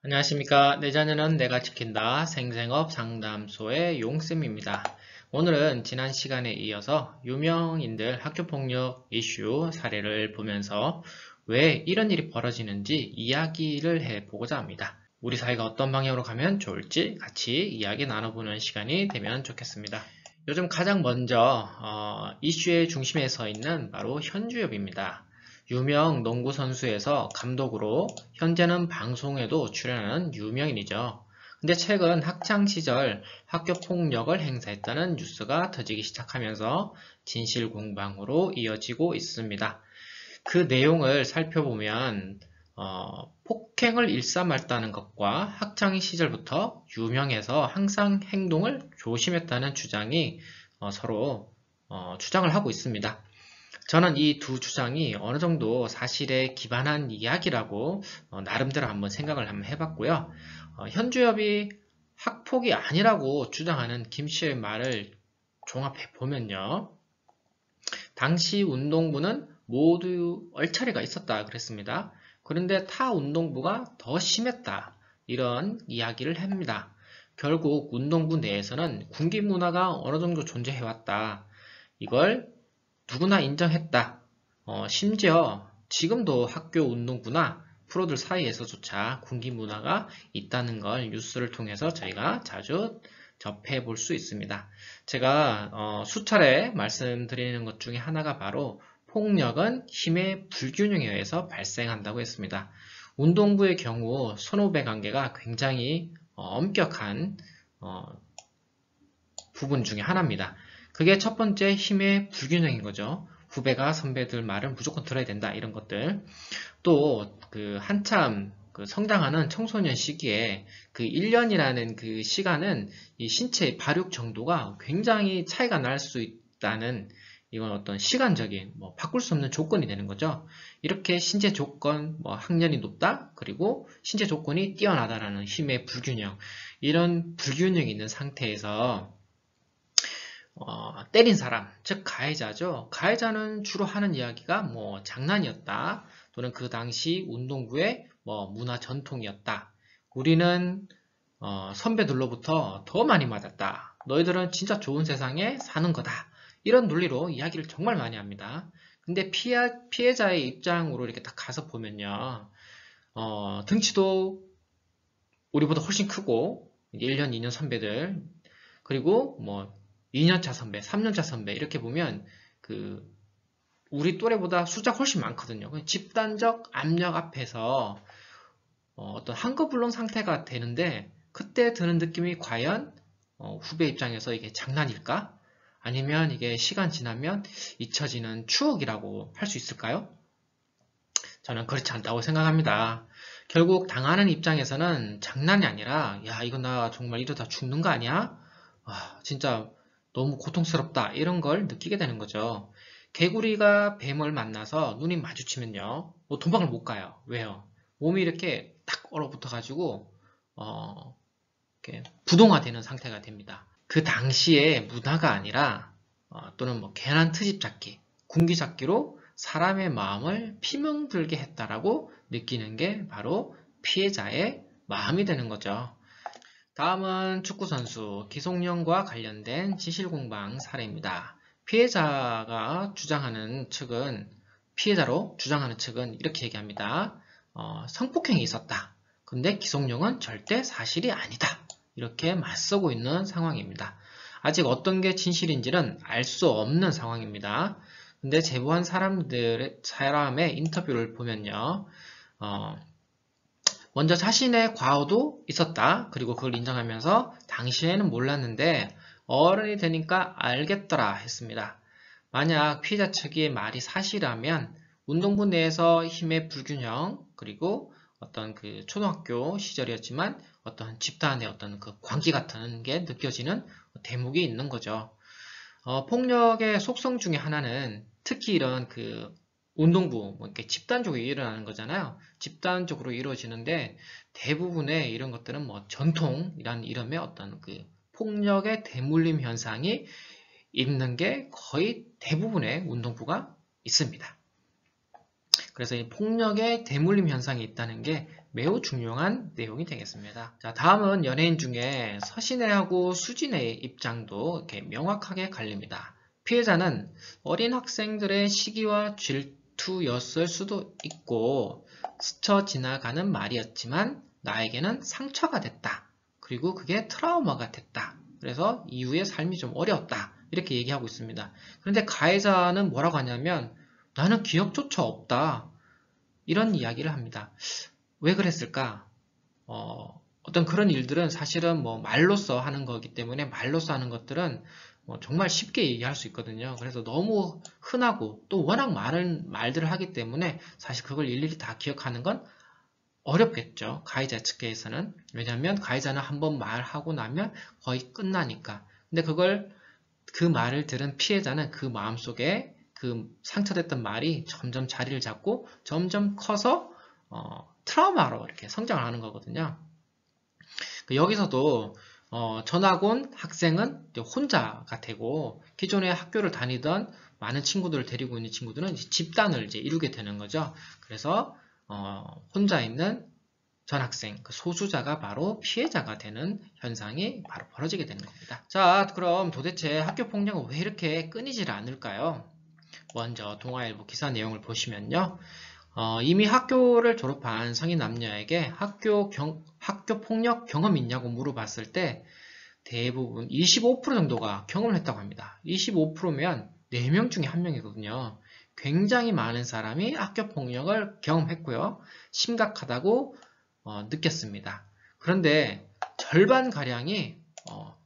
안녕하십니까. 내 자녀는 내가 지킨다. 생생업 상담소의 용쌤입니다. 오늘은 지난 시간에 이어서 유명인들 학교폭력 이슈 사례를 보면서 왜 이런 일이 벌어지는지 이야기를 해보고자 합니다. 우리 사회가 어떤 방향으로 가면 좋을지 같이 이야기 나눠보는 시간이 되면 좋겠습니다. 요즘 가장 먼저 이슈의 중심에 서 있는 바로 현주엽입니다. 유명 농구 선수에서 감독으로 현재는 방송에도 출연하는 유명인이죠. 근데 최근 학창 시절 학교 폭력을 행사했다는 뉴스가 터지기 시작하면서 진실 공방으로 이어지고 있습니다. 그 내용을 살펴보면 폭행을 일삼았다는 것과 학창 시절부터 유명해서 항상 행동을 조심했다는 주장이 서로 주장을 하고 있습니다. 저는 이 두 주장이 어느 정도 사실에 기반한 이야기라고 나름대로 한번 생각을 한번 해봤고요. 현주엽이 학폭이 아니라고 주장하는 김 씨의 말을 종합해 보면요. 당시 운동부는 모두 얼차리가 있었다 그랬습니다. 그런데 타 운동부가 더 심했다. 이런 이야기를 합니다. 결국 운동부 내에서는 군기 문화가 어느 정도 존재해왔다. 이걸 누구나 인정했다. 심지어 지금도 학교 운동부나 프로들 사이에서조차 군기 문화가 있다는 걸 뉴스를 통해서 저희가 자주 접해 볼 수 있습니다. 제가 수차례 말씀드리는 것 중에 하나가 바로 폭력은 힘의 불균형에 의해서 발생한다고 했습니다. 운동부의 경우 선후배 관계가 굉장히 엄격한 부분 중에 하나입니다. 그게 첫 번째 힘의 불균형인 거죠. 후배가 선배들 말을 무조건 들어야 된다 이런 것들. 또 그 한참 성장하는 청소년 시기에 그 1년이라는 그 시간은 이 신체의 발육 정도가 굉장히 차이가 날 수 있다는 이건 어떤 시간적인 바꿀 수 없는 조건이 되는 거죠. 이렇게 신체 조건 학년이 높다 그리고 신체 조건이 뛰어나다라는 힘의 불균형 이런 불균형이 있는 상태에서 때린 사람, 즉 가해자죠. 가해자는 주로 하는 이야기가 장난이었다. 또는 그 당시 운동부의 문화 전통이었다. 우리는 선배들로부터 더 많이 맞았다. 너희들은 진짜 좋은 세상에 사는 거다. 이런 논리로 이야기를 정말 많이 합니다. 근데 피해자의 입장으로 이렇게 딱 가서 보면요. 등치도 우리보다 훨씬 크고 1년, 2년 선배들 그리고 2년차 선배, 3년차 선배 이렇게 보면 우리 또래보다 숫자가 훨씬 많거든요. 집단적 압력 앞에서 어떤 한꺼불능 상태가 되는데 그때 드는 느낌이 과연 후배 입장에서 이게 장난일까? 아니면 이게 시간 지나면 잊혀지는 추억이라고 할 수 있을까요? 저는 그렇지 않다고 생각합니다. 결국 당하는 입장에서는 장난이 아니라 야 이거 나 정말 이러다 죽는 거 아니야? 진짜 너무 고통스럽다 이런 걸 느끼게 되는 거죠. 개구리가 뱀을 만나서 눈이 마주치면요 도망을 못 가요. 왜요? 몸이 이렇게 딱 얼어붙어 가지고 이렇게 부동화되는 상태가 됩니다. 그 당시에 문화가 아니라 또는 괜한 트집 잡기, 군기 잡기로 사람의 마음을 피멍들게 했다라고 느끼는 게 바로 피해자의 마음이 되는 거죠. 다음은 축구선수 기성용과 관련된 진실공방 사례입니다. 피해자로 주장하는 측은 이렇게 얘기합니다. 성폭행이 있었다. 근데 기성용은 절대 사실이 아니다. 이렇게 맞서고 있는 상황입니다. 아직 어떤 게 진실인지는 알 수 없는 상황입니다. 근데 제보한 사람의 인터뷰를 보면요. 먼저 자신의 과오도 있었다. 그리고 그걸 인정하면서 당시에는 몰랐는데 어른이 되니까 알겠더라 했습니다. 만약 피해자 측의 말이 사실이라면 운동부 내에서 힘의 불균형 그리고 어떤 그 초등학교 시절이었지만 어떤 집단의 어떤 그 광기 같은 게 느껴지는 대목이 있는 거죠. 폭력의 속성 중에 하나는 특히 이런 그 운동부, 이렇게 집단적으로 일어나는 거잖아요. 집단적으로 이루어지는데 대부분의 이런 것들은 전통이란 이름의 어떤 그 폭력의 대물림 현상이 있는 게 거의 대부분의 운동부가 있습니다. 그래서 이 폭력의 대물림 현상이 있다는 게 매우 중요한 내용이 되겠습니다. 자, 다음은 연예인 중에 서신혜하고 수진혜의 입장도 이렇게 명확하게 갈립니다. 피해자는 어린 학생들의 시기와 질투였을 수도 있고 스쳐 지나가는 말이었지만 나에게는 상처가 됐다. 그리고 그게 트라우마가 됐다. 그래서 이후의 삶이 좀 어려웠다. 이렇게 얘기하고 있습니다. 그런데 가해자는 뭐라고 하냐면 나는 기억조차 없다. 이런 이야기를 합니다. 왜 그랬을까? 어떤 그런 일들은 사실은 뭐 말로써 하는 거기 때문에 말로써 하는 것들은 정말 쉽게 얘기할 수 있거든요. 그래서 너무 흔하고 또 워낙 많은 말들을 하기 때문에 사실 그걸 일일이 다 기억하는 건 어렵겠죠. 가해자 측에서는. 왜냐하면 가해자는 한번 말하고 나면 거의 끝나니까. 근데 그 말을 들은 피해자는 그 마음속에 그 상처됐던 말이 점점 자리를 잡고 점점 커서 트라우마로 이렇게 성장을 하는 거거든요. 여기서도 전학 온 학생은 혼자가 되고 기존에 학교를 다니던 많은 친구들을 데리고 있는 친구들은 집단을 이제 이루게 되는 거죠. 그래서 혼자 있는 전학생, 그 소수자가 바로 피해자가 되는 현상이 바로 벌어지게 되는 겁니다. 자, 그럼 도대체 학교폭력은 왜 이렇게 끊이질 않을까요? 먼저 동아일보 기사 내용을 보시면요. 이미 학교를 졸업한 성인 남녀에게 학교 폭력 경험 있냐고 물어봤을 때 대부분 25% 정도가 경험을 했다고 합니다. 25%면 4명 중에 1명이거든요. 굉장히 많은 사람이 학교 폭력을 경험했고요. 심각하다고 느꼈습니다. 그런데 절반가량이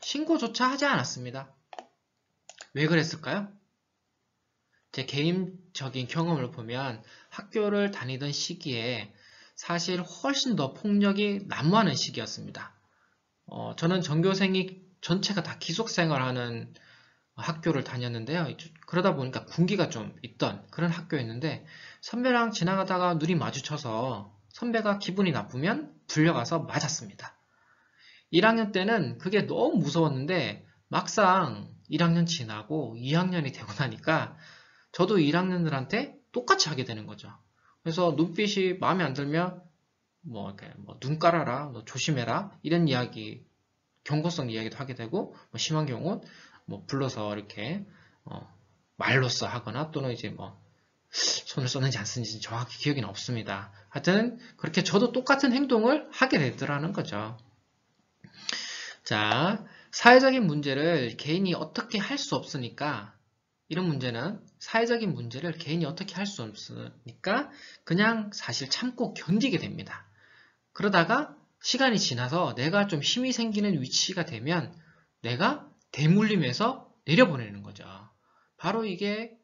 신고조차 하지 않았습니다. 왜 그랬을까요? 제 개인적인 경험을 보면 학교를 다니던 시기에 사실 훨씬 더 폭력이 난무하는 시기였습니다. 저는 전교생이 전체가 다 기숙생활하는 학교를 다녔는데요. 그러다 보니까 군기가 좀 있던 그런 학교였는데 선배랑 지나가다가 눈이 마주쳐서 선배가 기분이 나쁘면 불려가서 맞았습니다. 1학년 때는 그게 너무 무서웠는데 막상 1학년 지나고 2학년이 되고 나니까 저도 1학년들한테 똑같이 하게 되는 거죠. 그래서 눈빛이 마음에 안 들면 눈 깔아라, 너 조심해라 이런 이야기, 경고성 이야기도 하게 되고 심한 경우는 불러서 이렇게 말로써 하거나 또는 이제 손을 썼는지 안 썼는지 정확히 기억이 없습니다. 하여튼 그렇게 저도 똑같은 행동을 하게 되더라는 거죠. 자, 사회적인 문제를 개인이 어떻게 할 수 없으니까 이런 문제는 사회적인 문제를 개인이 어떻게 할 수 없으니까 그냥 사실 참고 견디게 됩니다. 그러다가 시간이 지나서 내가 좀 힘이 생기는 위치가 되면 내가 대물림에서 내려보내는 거죠. 바로 이게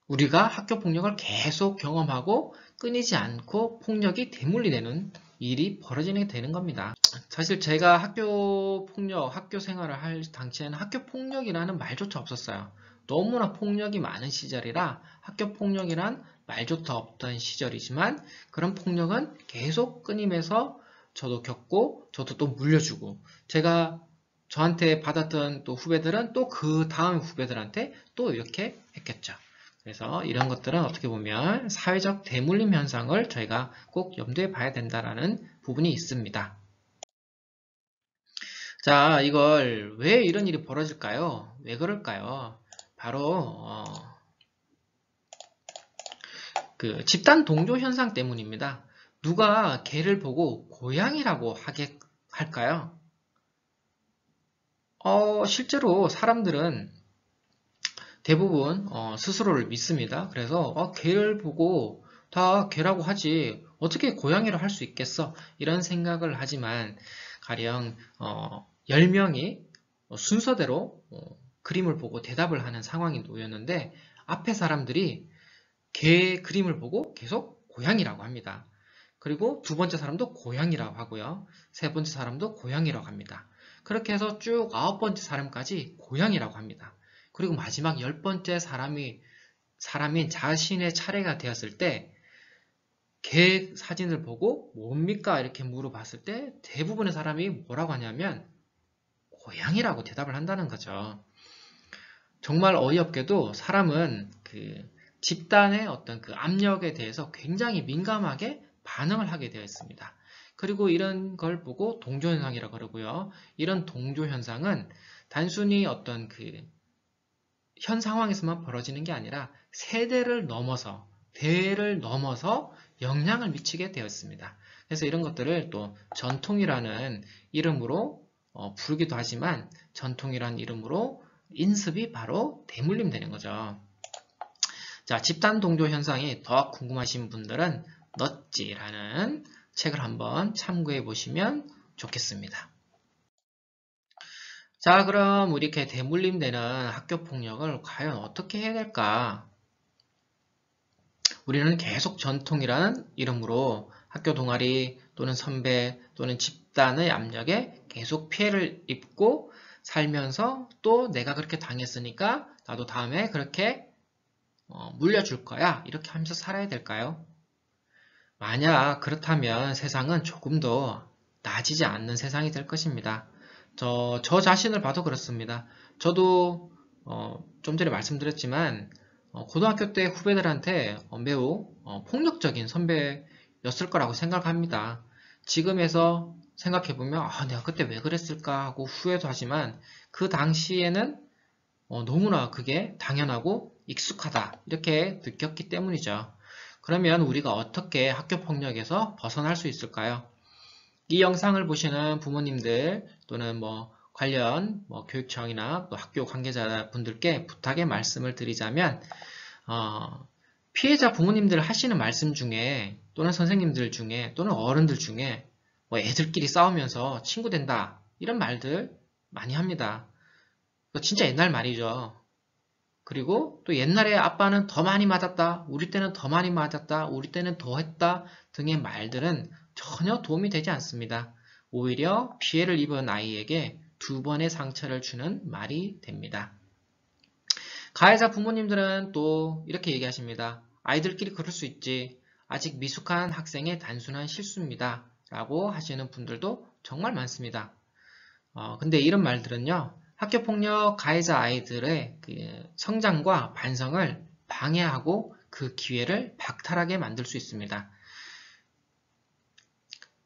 우리가 학교 폭력을 계속 경험하고 끊이지 않고 폭력이 대물리되는 일이 벌어지게 되는 겁니다. 사실 제가 학교 폭력, 학교 생활을 할 당시에는 학교 폭력이라는 말조차 없었어요. 너무나 폭력이 많은 시절이라 학교 폭력이란 말조차 없던 시절이지만 그런 폭력은 계속 끊임에서 저도 겪고 저도 또 물려주고 제가 저한테 받았던 또 후배들은 또 그 다음 후배들한테 또 이렇게 했겠죠. 그래서 이런 것들은 어떻게 보면 사회적 대물림 현상을 저희가 꼭 염두에 봐야 된다는 부분이 있습니다. 자, 이걸 왜 이런 일이 벌어질까요? 왜 그럴까요? 바로 그 집단 동조 현상 때문입니다. 누가 개를 보고 고양이라고 하게 할까요? 실제로 사람들은 대부분 스스로를 믿습니다. 그래서 개를 보고 다 개라고 하지 어떻게 고양이를 할 수 있겠어? 이런 생각을 하지만 가령 10명이 순서대로 그림을 보고 대답을 하는 상황이 놓였는데 앞에 사람들이 개 그림을 보고 계속 고양이라고 합니다. 그리고 두 번째 사람도 고양이라고 하고요. 세 번째 사람도 고양이라고 합니다. 그렇게 해서 쭉 9번째 사람까지 고양이라고 합니다. 그리고 마지막 10번째 사람인 자신의 차례가 되었을 때 개 사진을 보고 뭡니까? 이렇게 물어봤을 때 대부분의 사람이 뭐라고 하냐면 고양이라고 대답을 한다는 거죠. 정말 어이없게도 사람은 집단의 어떤 그 압력에 대해서 굉장히 민감하게 반응을 하게 되어 있습니다. 그리고 이런 걸 보고 동조현상이라고 그러고요. 이런 동조현상은 단순히 어떤 그 현 상황에서만 벌어지는 게 아니라 세대를 넘어서, 대를 넘어서 영향을 미치게 되었습니다. 그래서 이런 것들을 또 전통이라는 이름으로 부르기도 하지만 전통이라는 이름으로 인습이 바로 대물림되는 거죠. 자, 집단 동조 현상이 더 궁금하신 분들은 넛지라는 책을 한번 참고해 보시면 좋겠습니다. 자, 그럼 우리 이렇게 대물림되는 학교폭력을 과연 어떻게 해야 될까? 우리는 계속 전통이라는 이름으로 학교 동아리 또는 선배 또는 집단의 압력에 계속 피해를 입고 살면서 또 내가 그렇게 당했으니까 나도 다음에 그렇게 물려줄 거야. 이렇게 하면서 살아야 될까요? 만약 그렇다면 세상은 조금 더 나아지지 않는 세상이 될 것입니다. 저 자신을 봐도 그렇습니다. 저도 좀 전에 말씀드렸지만 고등학교 때 후배들한테 매우 폭력적인 선배였을 거라고 생각합니다. 지금에서 생각해보면 내가 그때 왜 그랬을까 하고 후회도 하지만 그 당시에는 너무나 그게 당연하고 익숙하다 이렇게 느꼈기 때문이죠. 그러면 우리가 어떻게 학교폭력에서 벗어날 수 있을까요? 이 영상을 보시는 부모님들 또는 관련 교육청이나 또 학교 관계자분들께 부탁의 말씀을 드리자면 피해자 부모님들 하시는 말씀 중에 또는 선생님들 중에 또는 어른들 중에 애들끼리 싸우면서 친구 된다 이런 말들 많이 합니다. 진짜 옛날 말이죠. 그리고 또 옛날에 아빠는 더 많이 맞았다, 우리 때는 더 많이 맞았다, 우리 때는 더 했다 등의 말들은 전혀 도움이 되지 않습니다. 오히려 피해를 입은 아이에게 두 번의 상처를 주는 말이 됩니다. 가해자 부모님들은 또 이렇게 얘기하십니다. 아이들끼리 그럴 수 있지. 아직 미숙한 학생의 단순한 실수입니다. 라고 하시는 분들도 정말 많습니다. 근데 이런 말들은요. 학교폭력 가해자 아이들의 그 성장과 반성을 방해하고 그 기회를 박탈하게 만들 수 있습니다.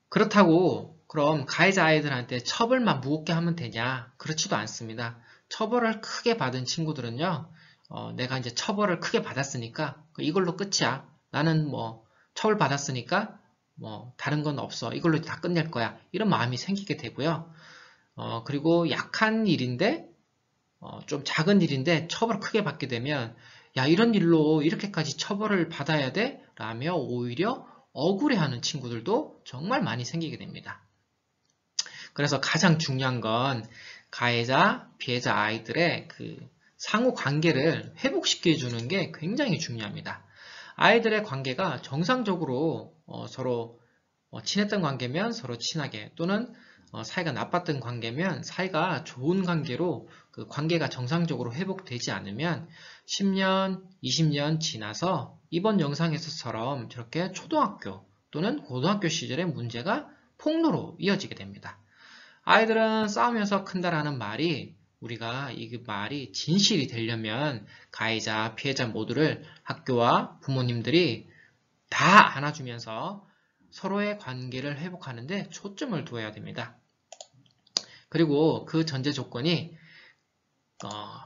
그렇다고 그럼 가해자 아이들한테 처벌만 무겁게 하면 되냐? 그렇지도 않습니다. 처벌을 크게 받은 친구들은요. 내가 이제 처벌을 크게 받았으니까 이걸로 끝이야. 나는 처벌 받았으니까 다른 건 없어. 이걸로 다 끝낼 거야. 이런 마음이 생기게 되고요. 그리고 약한 일인데 좀 작은 일인데 처벌을 크게 받게 되면 야 이런 일로 이렇게까지 처벌을 받아야 돼? 라며 오히려 억울해하는 친구들도 정말 많이 생기게 됩니다. 그래서 가장 중요한 건 가해자, 피해자 아이들의 그 상호 관계를 회복시켜 주는 게 굉장히 중요합니다. 아이들의 관계가 정상적으로 서로 친했던 관계면 서로 친하게 또는 사이가 나빴던 관계면 사이가 좋은 관계로 그 관계가 정상적으로 회복되지 않으면 10년, 20년 지나서 이번 영상에서처럼 저렇게 초등학교 또는 고등학교 시절의 문제가 폭로로 이어지게 됩니다. 아이들은 싸우면서 큰다라는 말이 우리가 이 말이 진실이 되려면 가해자, 피해자 모두를 학교와 부모님들이 다 안아주면서 서로의 관계를 회복하는데 초점을 두어야 됩니다. 그리고 그 전제 조건이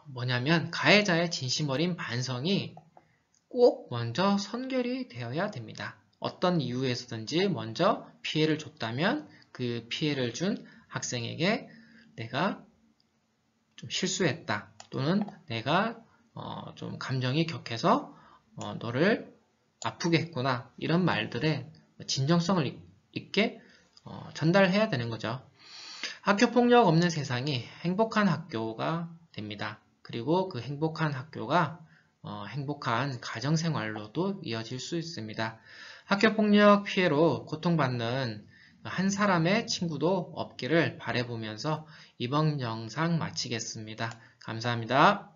뭐냐면 가해자의 진심 어린 반성이 꼭 먼저 선결이 되어야 됩니다. 어떤 이유에서든지 먼저 피해를 줬다면 그 피해를 준 학생에게 내가 좀 실수했다 또는 내가 좀 감정이 격해서 너를 아프게 했구나 이런 말들의 진정성을 있게 전달해야 되는 거죠. 학교폭력 없는 세상이 행복한 학교가 됩니다. 그리고 그 행복한 학교가 행복한 가정생활로도 이어질 수 있습니다. 학교폭력 피해로 고통받는 한 사람의 친구도 없기를 바라보면서 이번 영상 마치겠습니다. 감사합니다.